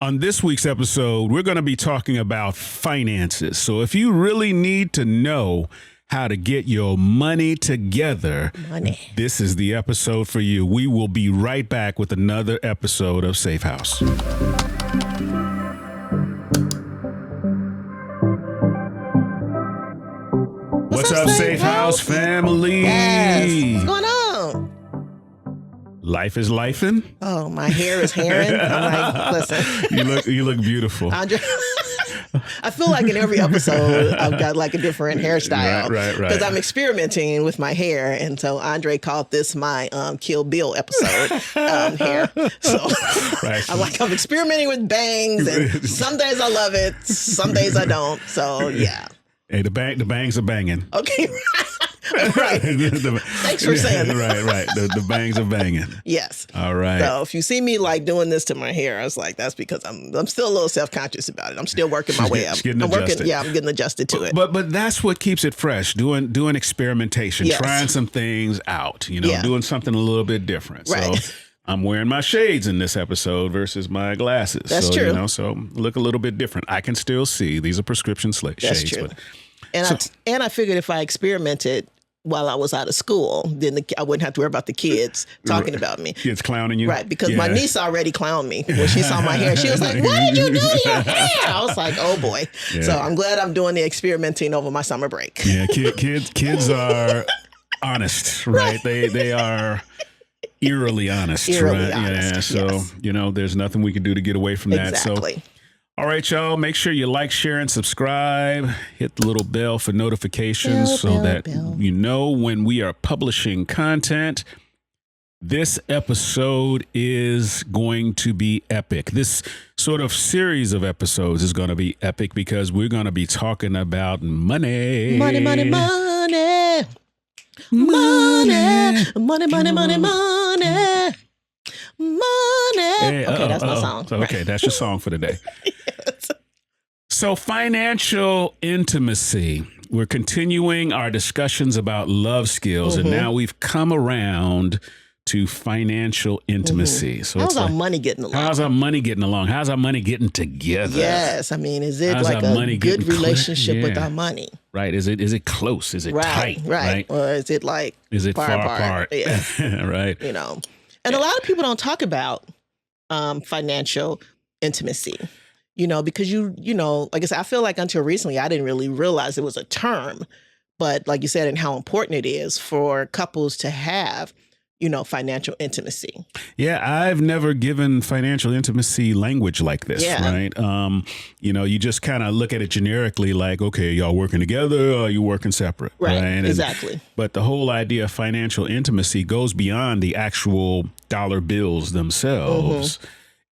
On this week's episode, we're going to be talking about finances. So if you really need to know how to get your money together, this is the episode for you. We will be right back with another episode of Safehouse. What's up, Safehouse family? Yes. What's going on? Life is lifing. Oh, my hair is herring. I'm like, listen. You look beautiful. I feel like in every episode, I've got like a different hairstyle. Right. Because I'm experimenting with my hair. And so Andre called this my Kill Bill episode hair. So Right. I'm experimenting with bangs. And some days I love it. Some days I don't. So, yeah. Hey, the bangs are banging. Okay. Right. Thanks for saying that. Right. The bangs are banging. Yes. All right. So if you see me like doing this to my hair, I was like, that's because I'm still a little self-conscious about it. I'm still working my way up. I'm getting adjusted to it. But that's what keeps it fresh. Doing experimentation, Yes. trying some things out. Doing something a little bit different. Right. So I'm wearing my shades in this episode versus my glasses. That's true. So look a little bit different. I can still see. These are prescription shades. That's true. But, I figured if I experimented while I was out of school, then I wouldn't have to worry about the kids talking about me. Kids clowning you? Right, because my niece already clowned me. When she saw my hair, she was like, what did you do to your hair? I was like, oh boy. Yeah. So I'm glad I'm doing the experimenting over my summer break. Yeah, kids are honest, right? They are eerily honest, right? Honest, yeah, so, yes. There's nothing we can do to get away from that. Exactly. So, all right, y'all, make sure you like, share, and subscribe. Hit the little bell for notifications that you know when we are publishing content. This episode is going to be epic. This sort of series of episodes is going to be epic because we're going to be talking about money. Money. Hey, okay, that's my song. Okay, that's your song for the day. Yes. So financial intimacy. We're continuing our discussions about love skills, and now we've come around to financial intimacy. So how's our money getting along? How's our money getting along? How's our money getting together? Yes, I mean, is it like a good relationship with our money? Right. Is it close? Is it tight? Right. Or is it like far apart? Yeah. Right. And a lot of people don't talk about financial intimacy, because like I said, I feel like until recently, I didn't really realize it was a term, but like you said, and how important it is for couples to have, financial intimacy. Yeah, I've never given financial intimacy language like this, right? You just kind of look at it generically like, okay, y'all working together or are you working separate? Right, exactly. But the whole idea of financial intimacy goes beyond the actual dollar bills themselves.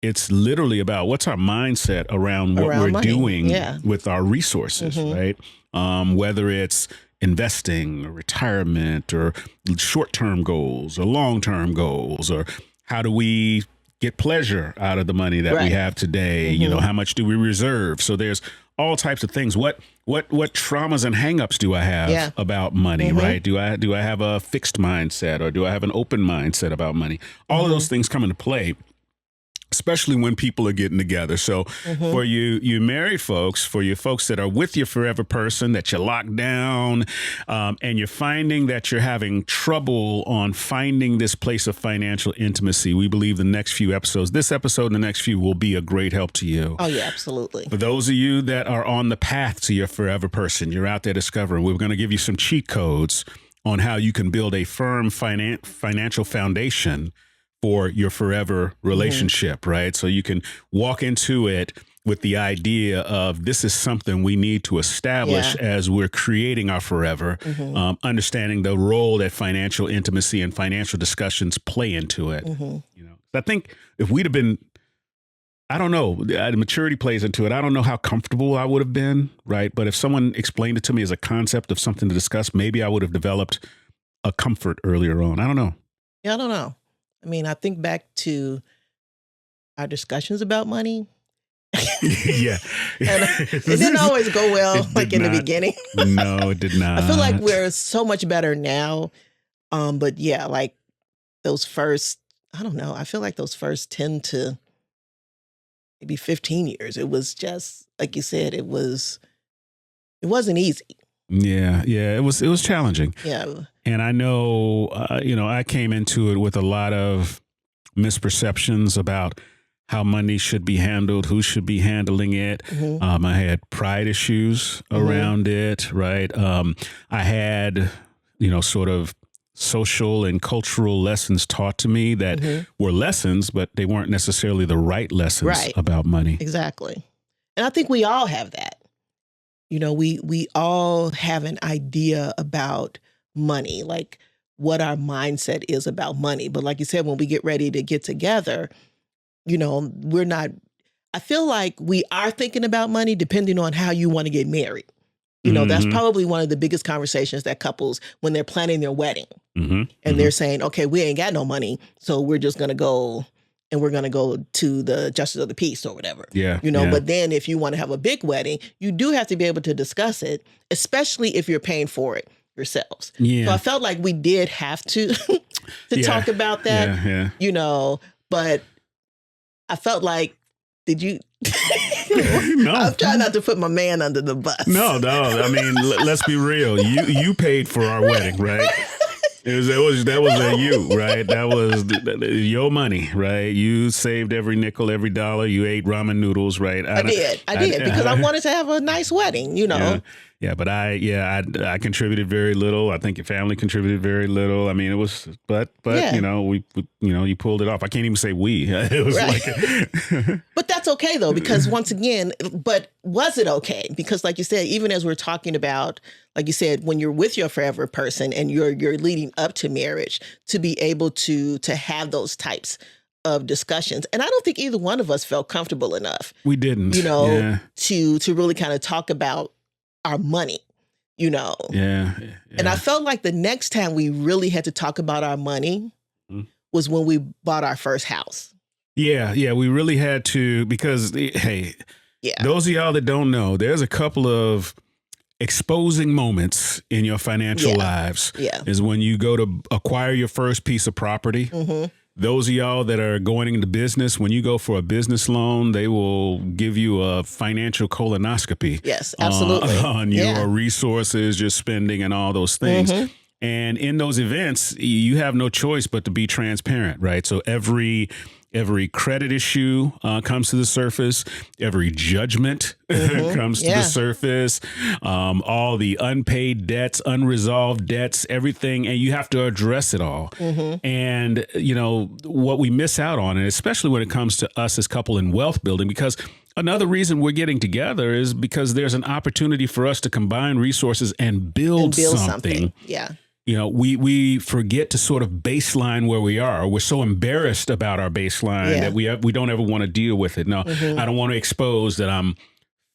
It's literally about what's our mindset around what we're money. doing with our resources, right? Whether it's investing or retirement or short-term goals or long-term goals, or how do we get pleasure out of the money that we have today? How much do we reserve? So there's all types of things. What traumas and hangups do I have about money, right? Do I have a fixed mindset, or do I have an open mindset about money? All of those things come into play, especially when people are getting together. So for you married folks, for you folks that are with your forever person, that you're locked down, and you're finding that you're having trouble on finding this place of financial intimacy, we believe the next few episodes, this episode and the next few, will be a great help to you. Oh, yeah, absolutely. For those of you that are on the path to your forever person, you're out there discovering, we're going to give you some cheat codes on how you can build a firm financial foundation for your forever relationship, right? So you can walk into it with the idea of, this is something we need to establish as we're creating our forever, understanding the role that financial intimacy and financial discussions play into it. I think if we'd have been, I don't know, the maturity plays into it. I don't know how comfortable I would have been, right? But if someone explained it to me as a concept of something to discuss, maybe I would have developed a comfort earlier on. I don't know. Yeah, I don't know. I mean, I think back to our discussions about money. Yeah. And it didn't always go well, like in the beginning. No, it did not. I feel like we're so much better now. But yeah, like those first, I don't know, I feel like those first 10 to maybe 15 years. It was just, like you said, it wasn't easy. Yeah. It was challenging. Yeah. And I know, I came into it with a lot of misperceptions about how money should be handled, who should be handling it. I had pride issues around it, right? I had, sort of social and cultural lessons taught to me that were lessons, but they weren't necessarily the right lessons about money. Exactly. And I think we all have that. We all have an idea about money, like what our mindset is about money. But like you said, when we get ready to get together, we're not, I feel like we are thinking about money depending on how you want to get married. That's probably one of the biggest conversations that couples, when they're planning their wedding and they're saying, okay, we ain't got no money, so we're just going to go and we're going to go to the justice of the peace or whatever. But then if you want to have a big wedding, you do have to be able to discuss it, especially if you're paying for it yourselves. So I felt like we did have to talk about that, but I felt like, did you? No. I'm trying not to put my man under the bus. No. I mean, let's be real. You paid for our wedding, right? That was a you, right? That was your money, right? You saved every nickel, every dollar. You ate ramen noodles, right? I did because I wanted to have a nice wedding, Yeah, but I contributed very little. I think your family contributed very little. I mean, it was, but we you pulled it off. I can't even say we. It was like, but that's okay though, because once again, but was it okay? Because like you said, even as we're talking about, like you said, when you're with your forever person and you're leading up to marriage, to be able to have those types of discussions. And I don't think either one of us felt comfortable enough. We didn't, to really kind of talk about our money, Yeah. And I felt like the next time we really had to talk about our money was when we bought our first house. Yeah, we really had to, because, hey, those of y'all that don't know, there's a couple of exposing moments in your financial lives. Is when you go to acquire your first piece of property. Those of y'all that are going into business, when you go for a business loan, they will give you a financial colonoscopy. Yes, absolutely. On your resources, your spending, and all those things. And in those events, you have no choice but to be transparent, right? So every credit issue comes to the surface. Every judgment comes to the surface. All the unpaid debts, unresolved debts, everything. And you have to address it all. And, what we miss out on, and especially when it comes to us as couple in wealth building, because another reason we're getting together is because there's an opportunity for us to combine resources and build something. Yeah. We forget to sort of baseline where we are. We're so embarrassed about our baseline that we don't ever want to deal with it. No, I don't want to expose that I'm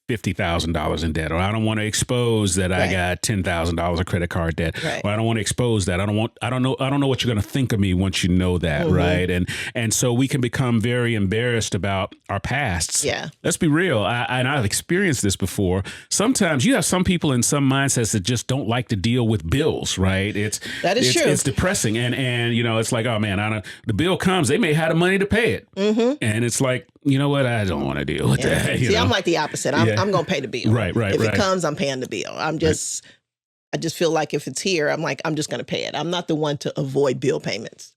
$50,000 in debt, or I don't want to expose that I got $10,000 of credit card debt, or I don't want to expose that. I don't know what you're going to think of me once you know that, right? And so we can become very embarrassed about our pasts. Yeah, let's be real. I've experienced this before. Sometimes you have some people in some mindsets that just don't like to deal with bills, right? That is true. It's depressing, and it's like, oh man, the bill comes, they may have the money to pay it, and it's like, you know what? I don't want to deal with that. See, I'm like the opposite. I'm going to pay the bill. Right. If it comes, I'm paying the bill. I just feel like if it's here, I'm just going to pay it. I'm not the one to avoid bill payments.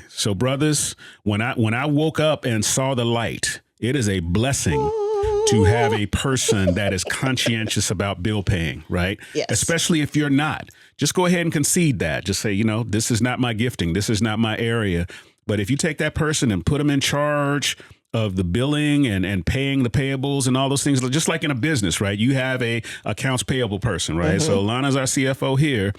So brothers, when I woke up and saw the light, it is a blessing to have a person that is conscientious about bill paying, right? Yes. Especially if you're not. Just go ahead and concede that. Just say, this is not my gifting. This is not my area. But if you take that person and put them in charge of the billing and paying the payables and all those things, just like in a business, right? You have a accounts payable person, right? So Lana's our CFO here.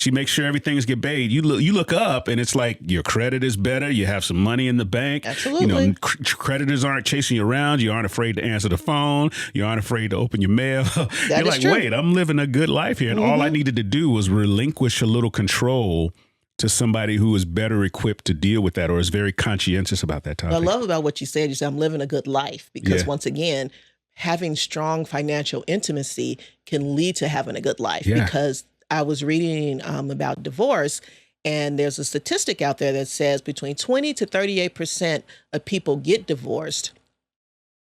She makes sure everything's get paid. You look up and it's like your credit is better. You have some money in the bank. Absolutely. Creditors aren't chasing you around. You aren't afraid to answer the phone. You aren't afraid to open your mail. You're like, true. Wait, I'm living a good life here. And all I needed to do was relinquish a little control to somebody who is better equipped to deal with that, or is very conscientious about that topic. What I love about what you said, you said, I'm living a good life, because once again, having strong financial intimacy can lead to having a good life. Because I was reading about divorce, and there's a statistic out there that says between 20 to 38% of people get divorced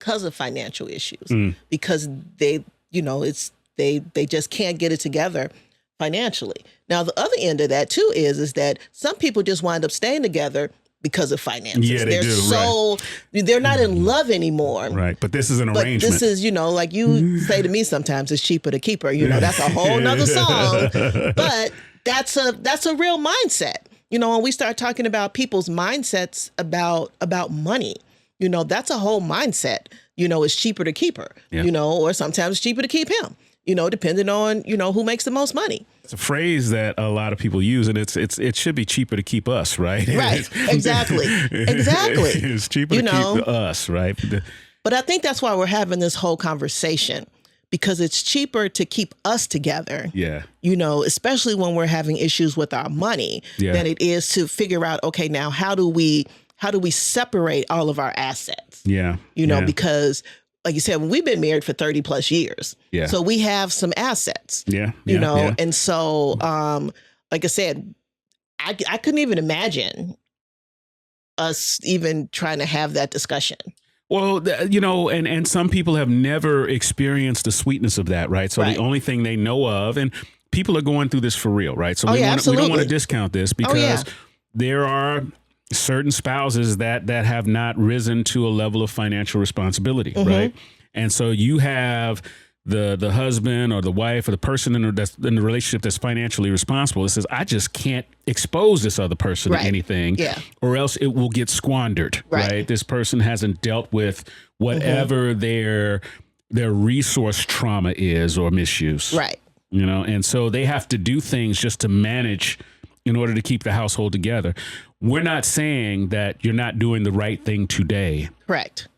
because of financial issues, because they, you know, they just can't get it together financially. Now, the other end of that too is that some people just wind up staying together because of finances. Yeah, they do. So they're not in love anymore. Right. But this is an But arrangement. this is, you know, like you say to me sometimes, it's cheaper to keep her. You know, that's a whole nother song. But that's a real mindset. You know, when we start talking about people's mindsets about money, you know, that's a whole mindset. You know, it's cheaper to keep her, you know, or sometimes it's cheaper to keep him, you know, depending on, you know, who makes the most money. It's a phrase that a lot of people use, and it should be cheaper to keep us, right? Right. Exactly. It's cheaper You to know? keep us, right? But I think that's why we're having this whole conversation, because it's cheaper to keep us together. Yeah. You know, especially when we're having issues with our money, than it is to figure out, okay, now how do we separate all of our assets? Yeah. You know, because like you said, we've been married for 30 plus years. Yeah. So we have some assets. Yeah. You know, and so like I said, I couldn't even imagine us even trying to have that discussion. Well, you know, and some people have never experienced the sweetness of that, right? So the only thing they know of, and people are going through this for real, right? So we don't want to discount this, because there are certain spouses that have not risen to a level of financial responsibility, right? And so you have the husband or the wife or the person in the relationship that's financially responsible. It says, I just can't expose this other person to anything, or else it will get squandered, right? This person hasn't dealt with whatever their resource trauma is or misuse, right? You know, and so they have to do things just to manage in order to keep the household together. We're not saying that you're not doing the right thing today. Correct.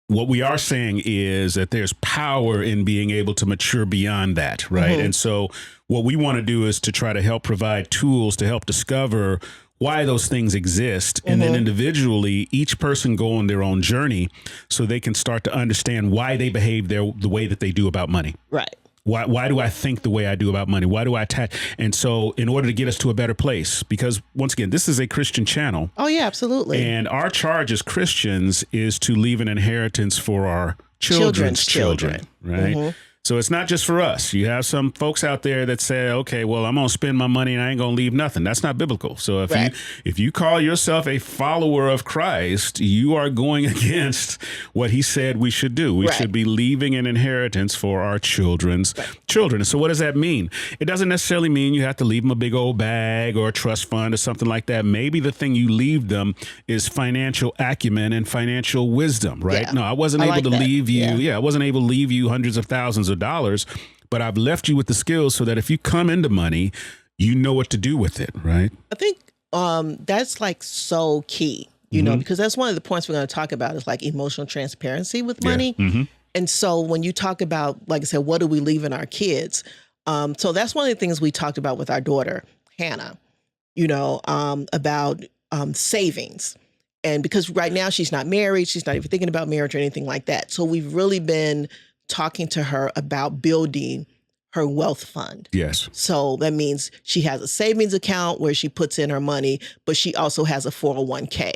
What we are saying is that there's power in being able to mature beyond that, right? And so what we want to do is to try to help provide tools to help discover why those things exist. And then individually, each person go on their own journey so they can start to understand why they behave the way that they do about money. Right. Why do I think the way I do about money? Why do I attack? And so in order to get us to a better place, because once again, this is a Christian channel. Oh, yeah, absolutely. And our charge as Christians is to leave an inheritance for our children's children, right? So it's not just for us. You have some folks out there that say, okay, well, I'm going to spend my money and I ain't going to leave nothing. That's not biblical. So if you call yourself a follower of Christ, you are going against what he said we should do. We should be leaving an inheritance for our children's children. So what does that mean? It doesn't necessarily mean you have to leave them a big old bag or a trust fund or something like that. Maybe the thing you leave them is financial acumen and financial wisdom, right? Yeah. No, I wasn't able to leave you. Yeah, I wasn't able to leave you hundreds of thousands of dollars, but I've left you with the skills so that if you come into money, you know what to do with it, right? I think that's like so key, you know, because that's one of the points we're going to talk about is like emotional transparency with money. And so when you talk about, like I said, what do we leave in our kids? So that's one of the things we talked about with our daughter, Hannah, you know, about savings. And because right now she's not married, she's not even thinking about marriage or anything like that. So we've really been talking to her about building her wealth fund. Yes. So that means she has a savings account where she puts in her money, but she also has a 401k.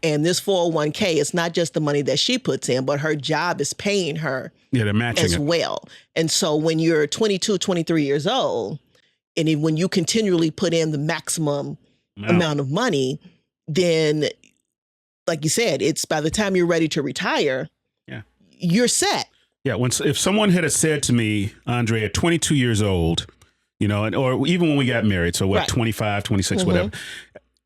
And this 401k is not just the money that she puts in, but her job is paying her they're matching as well. And so when you're 22, 23 years old, and when you continually put in the maximum amount of money, then like you said, it's by the time you're ready to retire, you're set. Yeah. If someone had said to me, Andre, at 22 years old, you know, or even when we got married, so what, 25, 26, whatever,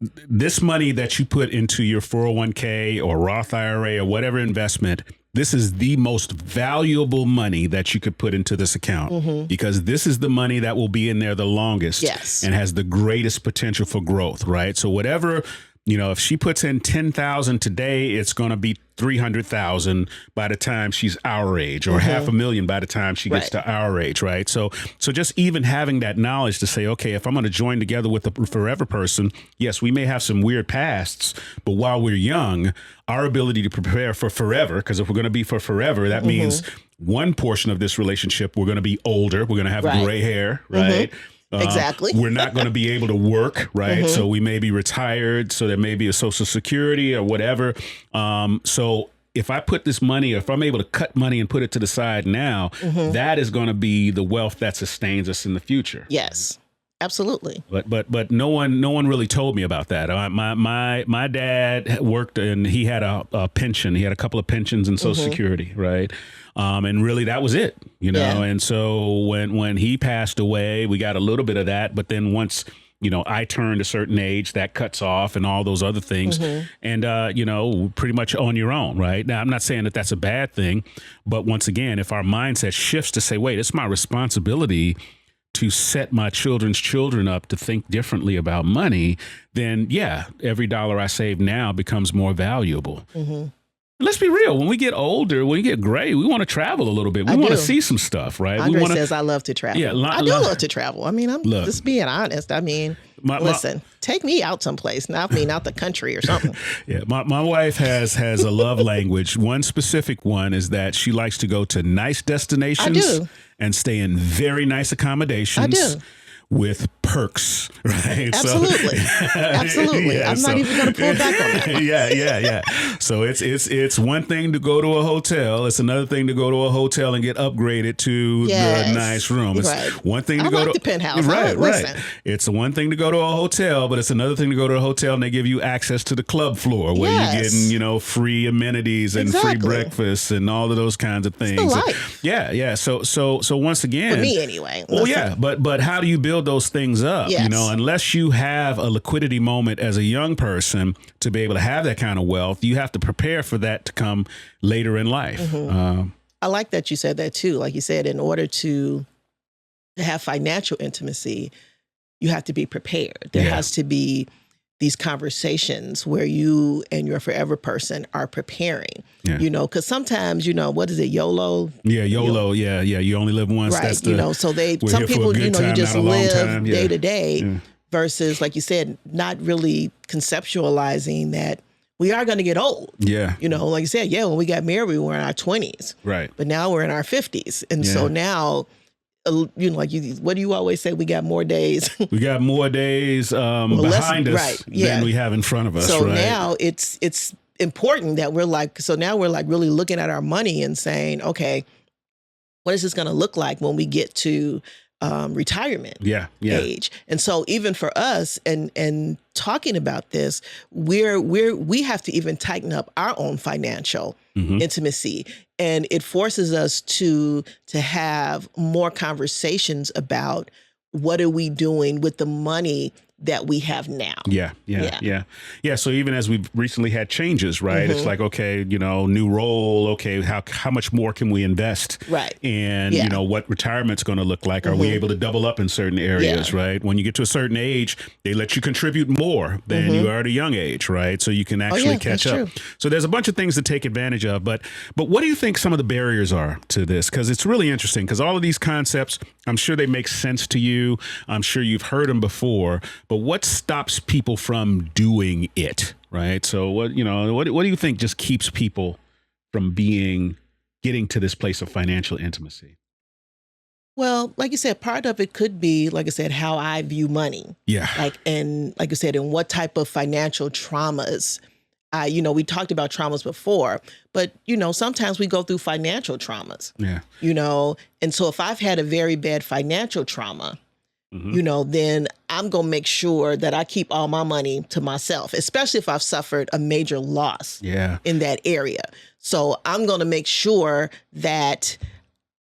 this money that you put into your 401k or Roth IRA or whatever investment, this is the most valuable money that you could put into this account because this is the money that will be in there the longest and has the greatest potential for growth, right? So whatever, you know, if she puts in 10,000 today, it's going to be 300,000 by the time she's our age, or $500,000 by the time she gets to our age, right? So just even having that knowledge to say, okay, if I'm going to join together with a forever person, yes, we may have some weird pasts, but while we're young, our ability to prepare for forever, because if we're going to be for forever, that means one portion of this relationship, we're going to be older, we're going to have gray hair, right? Exactly. We're not going to be able to work, right? So we may be retired. So there may be a Social Security or whatever. So if I put this money, or if I'm able to cut money and put it to the side now, that is going to be the wealth that sustains us in the future. Yes. Absolutely. But no one really told me about that. My dad worked, and he had a pension. He had a couple of pensions and Social Security, right? And really that was it, you know. Yeah. And so when he passed away, we got a little bit of that. But then once, you know, I turned a certain age, that cuts off, and all those other things. And, you know, pretty much on your own, right? Now, I'm not saying that that's a bad thing. But once again, if our mindset shifts to say, wait, it's my responsibility to set my children's children up to think differently about money, then yeah, every dollar I save now becomes more valuable. Let's be real. When we get older, when we get gray, we want to travel a little bit. We want to see some stuff, right? Andre says, I love to travel. Yeah, I do love to travel. I mean, I'm just being honest. I mean, listen, take me out someplace. Not out the country or something. Yeah, my wife has a love language. One specific one is that she likes to go to nice destinations and stay in very nice accommodations. I do. With perks, right? Absolutely. Absolutely. I'm not even going to pull back on that. Yeah. So it's one thing to go to a hotel. It's another thing to go to a hotel and get upgraded to the nice room. It's one thing to go to the penthouse. Right. It's one thing to go to a hotel, but it's another thing to go to a hotel and they give you access to the club floor where you're getting, you know, free amenities and free breakfast and all of those kinds of things. It's the life. Yeah. So once again, for me anyway. Well, yeah, but how do you build those things up? You know, unless you have a liquidity moment as a young person to be able to have that kind of wealth, you have to prepare for that to come later in life. I like that you said that too. Like you said, in order to have financial intimacy, you have to be prepared. There has to be these conversations where you and your forever person are preparing, you know, because sometimes, you know, what is it, YOLO? Yeah, YOLO. Yeah. You only live once. Right. That's the, you know, so some people, you know, you just live day to day versus, like you said, not really conceptualizing that we are going to get old. Yeah. You know, like you said, when we got married, we were in our 20s. Right. But now we're in our 50s. And so now, you know, like what do you always say? We got more days. We got more days behind us than we have in front of us. So now it's important that we're like really looking at our money and saying, okay, what is this going to look like when we get to retirement age? And so even for us and talking about this, we have to even tighten up our own financial intimacy. And it forces us to have more conversations about what are we doing with the money that we have now. Yeah. So even as we've recently had changes, right? It's like, okay, you know, new role. Okay, how much more can we invest? Right. And you know what retirement's going to look like. Are we able to double up in certain areas? Right. When you get to a certain age, they let you contribute more than you are at a young age, right? So you can actually catch up. So there's a bunch of things to take advantage of. But what do you think some of the barriers are to this? Because it's really interesting. Because all of these concepts, I'm sure they make sense to you. I'm sure you've heard them before. But what stops people from doing it, right? So what do you think just keeps people from getting to this place of financial intimacy? Well, like you said, part of it could be, like I said, how I view money. Yeah. Like I said, and what type of financial traumas. We talked about traumas before, but, you know, sometimes we go through financial traumas. Yeah. You know, and so if I've had a very bad financial trauma, you know, then I'm going to make sure that I keep all my money to myself, especially if I've suffered a major loss in that area. So I'm going to make sure that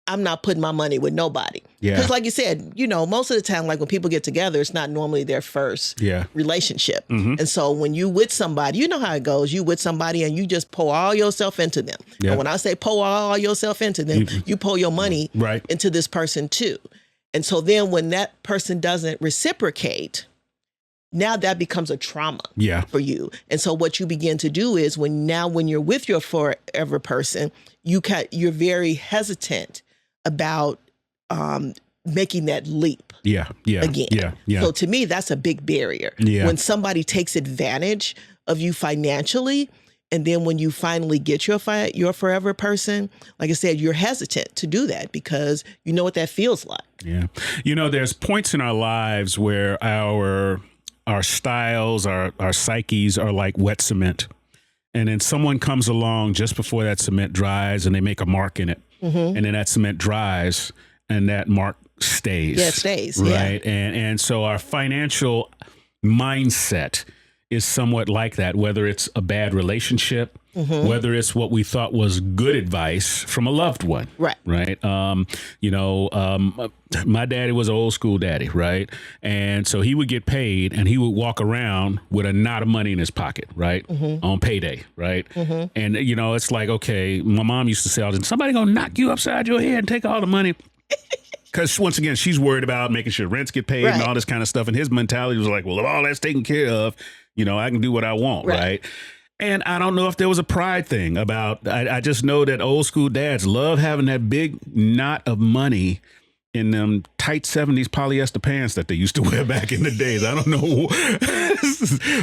I'm not putting my money with nobody. Because like you said, you know, most of the time, like when people get together, it's not normally their first relationship. And so when you with somebody, you know how it goes. You with somebody and you just pour all yourself into them. And when I say pour all yourself into them, you pour your money into this person too. And so then when that person doesn't reciprocate, now that becomes a trauma for you. And so what you begin to do is when you're with your forever person, you're very hesitant about making that leap again. So to me, that's a big barrier. When somebody takes advantage of you financially, and then when you finally get your forever person, like I said, you're hesitant to do that because you know what that feels like. Yeah. You know, there's points in our lives where our styles, our psyches are like wet cement. and then someone comes along just before that cement dries and they make a mark in it. And then that cement dries and that mark stays. Yeah, it stays. Right. Yeah. And so our financial mindset is somewhat like that, whether it's a bad relationship, whether it's what we thought was good advice from a loved one. Right. Right. My daddy was an old school daddy. Right. And so he would get paid and he would walk around with a knot of money in his pocket. Right. On payday. Right. And, it's like, OK, my mom used to say, somebody going to knock you upside your head and take all the money. Because once again, she's worried about making sure rents get paid and all this kind of stuff. And his mentality was like, well, if all that's taken care of, I can do what I want. Right. And I don't know if there was a pride thing about, I just know that old school dads love having that big knot of money in them tight 70s polyester pants that they used to wear back in the days. I don't know.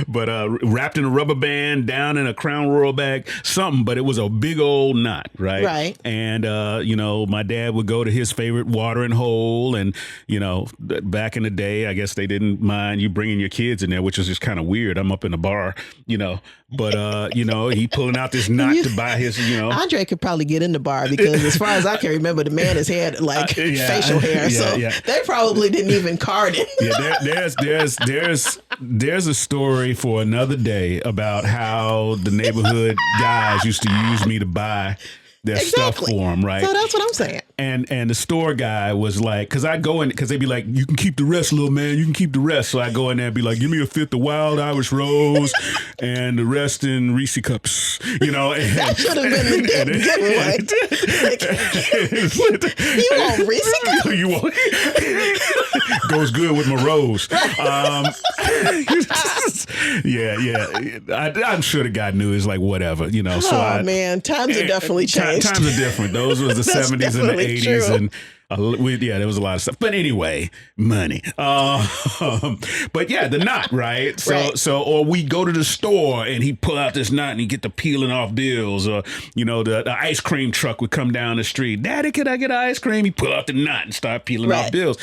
But wrapped in a rubber band, down in a Crown Royal bag, something. But it was a big old knot, right? Right. And, my dad would go to his favorite watering hole. And, back in the day, I guess they didn't mind you bringing your kids in there, which is just kind of weird. I'm up in the bar, But, he pulling out this knot to buy his, Andre could probably get in the bar because as far as I can remember, the man has had facial hair. So they probably didn't even card it. There's a story for another day about how the neighborhood guys used to use me to buy their stuff for them, right? So that's what I'm saying. And the store guy was like, because I go in, because they'd be like, you can keep the rest, little man, you can keep the rest. So I go in there and be like, give me a fifth of Wild Irish Rose and the rest in Reese cups, And, that should have been the damn giveaway. You want Reese cups? You want goes good with my rose. I'm sure the guy knew. It's like whatever, So man, times are definitely changed. Times are different. Those was the 70s and the 80s, true. and there was a lot of stuff. But anyway, money. But yeah, the knot, right? Or we go to the store and he pull out this knot and he get the peeling off bills, or the ice cream truck would come down the street. Daddy, can I get ice cream? He pull out the knot and start peeling off bills.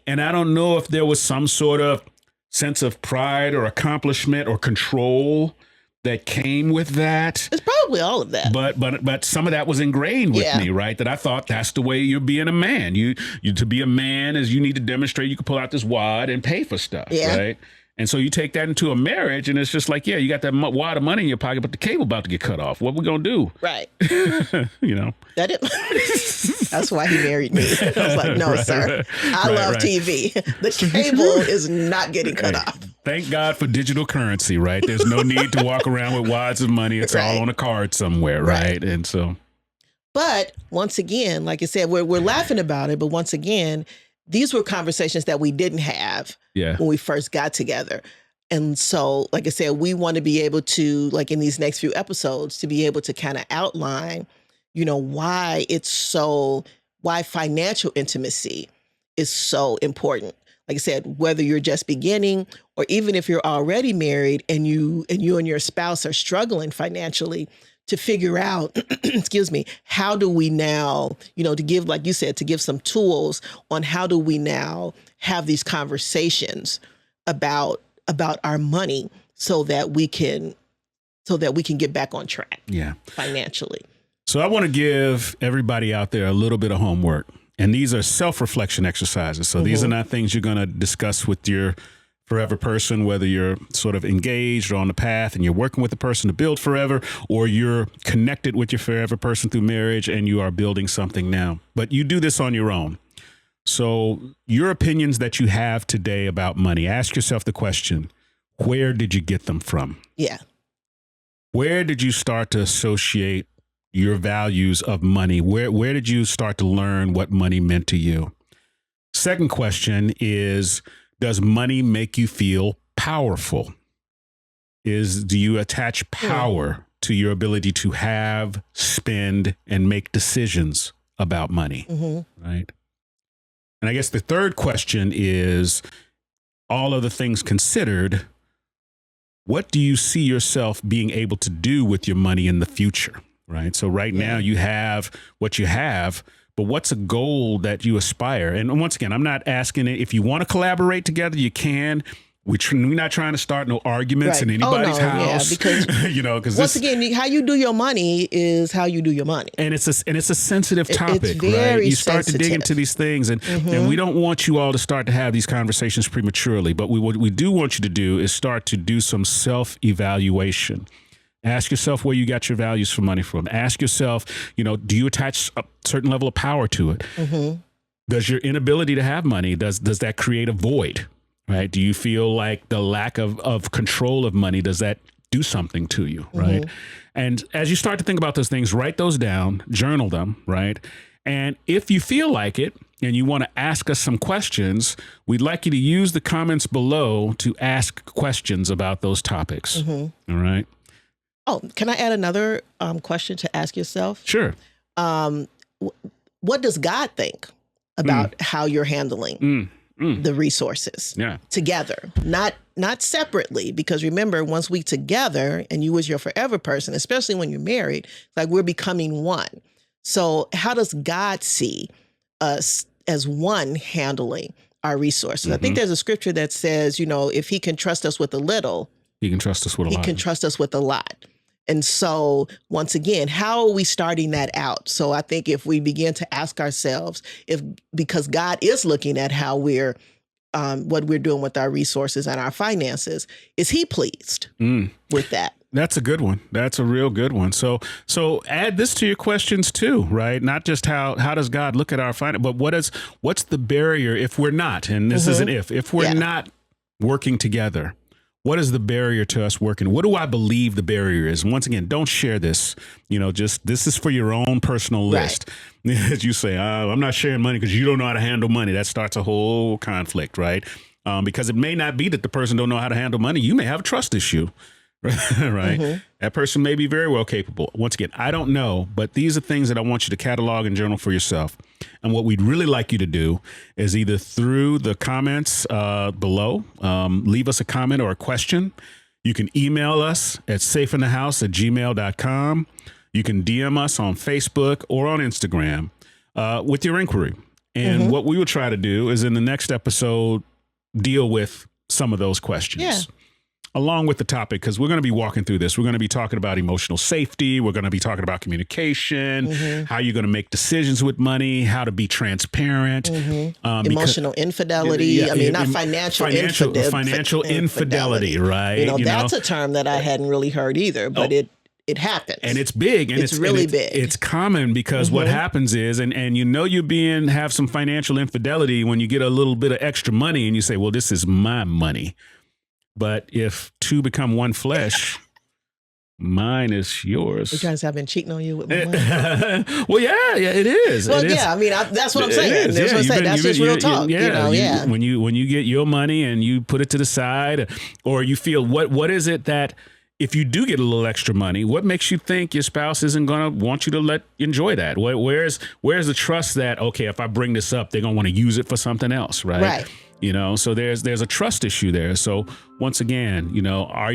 And I don't know if there was some sort of sense of pride or accomplishment or control that came with that. It's probably all of that. But some of that was ingrained with me, right? That I thought that's the way you're being a man. You to be a man is you need to demonstrate you can pull out this wad and pay for stuff, right? And so you take that into a marriage, and it's just like, you got that wad of money in your pocket, but the cable about to get cut off. What we gonna do? Right. That's why he married me. I was like, no, sir. I love TV. The cable is not getting cut off. Thank God for digital currency, right? There's no need to walk around with wads of money. It's all on a card somewhere, right? And so. But once again, like I said, we're laughing about it, but once again, these were conversations that we didn't have when we first got together. And so, like I said, we want to be able to, like in these next few episodes, to be able to kind of outline, why why financial intimacy is so important. Like I said, whether you're just beginning or even if you're already married and you and your spouse are struggling financially, to figure out, excuse me, how do we now, to give, like you said, to give some tools on how do we now have these conversations about our money so that we can get back on track financially. So I want to give everybody out there a little bit of homework. And these are self-reflection exercises. So these are not things you're going to discuss with your forever person, whether you're sort of engaged or on the path and you're working with the person to build forever, or you're connected with your forever person through marriage and you are building something now. But you do this on your own. So your opinions that you have today about money, ask yourself the question, where did you get them from? Yeah. Where did you start to associate your values of money? Where did you start to learn what money meant to you? Second question is, does money make you feel powerful? Do you attach power to your ability to have, spend, and make decisions about money? Right? And I guess the third question is, all other things considered, what do you see yourself being able to do with your money in the future? Right. So right now you have what you have, but what's a goal that you aspire? And once again, I'm not asking it. If you want to collaborate together, you can. We're not trying to start no arguments in Right. anybody's Oh, no, house, yeah, because you know, because once again, how you do your money is how you do your money. and it's a sensitive topic, It's very right? You start to dig sensitive. into these things, and we don't want you all to start to have these conversations prematurely. But what we do want you to do is start to do some self-evaluation. Ask yourself where you got your values for money from. Ask yourself, you know, do you attach a certain level of power to it? Does your inability to have money, does that create a void, right? Do you feel like the lack of control of money, does that do something to you, right? And as you start to think about those things, write those down, journal them, right? And if you feel like it and you want to ask us some questions, we'd like you to use the comments below to ask questions about those topics. All right. Oh, can I add another question to ask yourself? Sure. What does God think about how you're handling the resources together, not separately? Because remember, once we together, and you as your forever person, especially when you're married, it's like we're becoming one. So how does God see us as one handling our resources? I think there's a scripture that says, you know, if he can trust us with a little, he can trust us with a lot. He can trust us with a lot. And so once again, how are we starting that out? So I think if we begin to ask ourselves, because God is looking at how we're, what we're doing with our resources and our finances, is he pleased with that? That's a good one. That's a real good one. So add this to your questions too, right? Not just how does God look at our finance, but what's the barrier if we're not, and this is an if we're not working together. What is the barrier to us working? What do I believe the barrier is? And once again, don't share this. You know, just this is for your own personal list. As you say, I'm not sharing money because you don't know how to handle money. That starts a whole conflict, right? Because it may not be that the person don't know how to handle money. You may have a trust issue, right? That person may be very well capable. Once again, I don't know, but these are things that I want you to catalog and journal for yourself. And what we'd really like you to do is either through the comments below, leave us a comment or a question. You can email us at safeinthehouse@gmail.com. You can DM us on Facebook or on Instagram with your inquiry. And what we will try to do is in the next episode, deal with some of those questions. Along with the topic, because we're going to be walking through this. We're going to be talking about emotional safety. We're going to be talking about communication, how you're going to make decisions with money, how to be transparent. Emotional infidelity. I mean, not financial infidelity. Financial infidelity, right? You know, that's a term that I hadn't really heard either, but it happens. And it's big. And it's really big. It's common because what happens is, and you know you have some financial infidelity when you get a little bit of extra money and you say, well, this is my money. But if two become one flesh, mine is yours. You're trying to say I've been cheating on you with my money? Well, yeah, it is. Well, I mean, that's what I'm saying. That's what I'm saying. That's just real talk. When you get your money and you put it to the side, or you feel what is it that if you do get a little extra money, what makes you think your spouse isn't going to want you to enjoy that? Where's the trust that, okay, if I bring this up, they're going to want to use it for something else, right? Right. You know, so there's a trust issue there. So once again, you know, I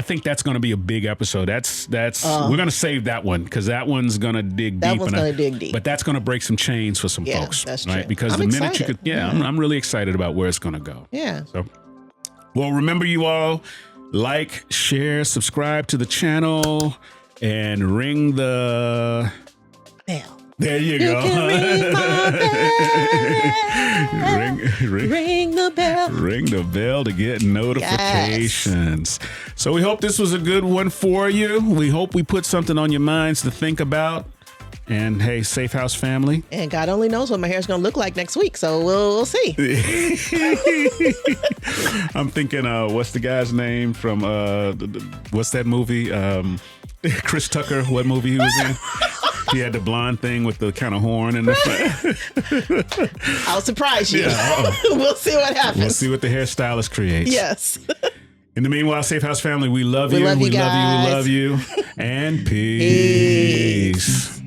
think that's going to be a big episode. That's we're going to save that one because that one's going to dig deep. That one's going to dig deep. But that's going to break some chains for some folks. That's right? true. Because I'm the minute excited. I'm really excited about where it's going to go. Yeah. So, well, remember you all, like, share, subscribe to the channel, and ring the bell. There you go. Can ring my bell. Ring the bell. Ring the bell to get notifications. Yes. So we hope this was a good one for you. We hope we put something on your minds to think about. And hey, Safehouse family. And God only knows what my hair's going to look like next week. So we'll see. I'm thinking, what's the guy's name from, what's that movie? Chris Tucker, what movie he was in? He had the blonde thing with the kind of horn in the front. I'll surprise you. Yeah, we'll see what happens. We'll see what the hairstylist creates. Yes. In the meanwhile, Safehouse family, we love you. We love you. And peace.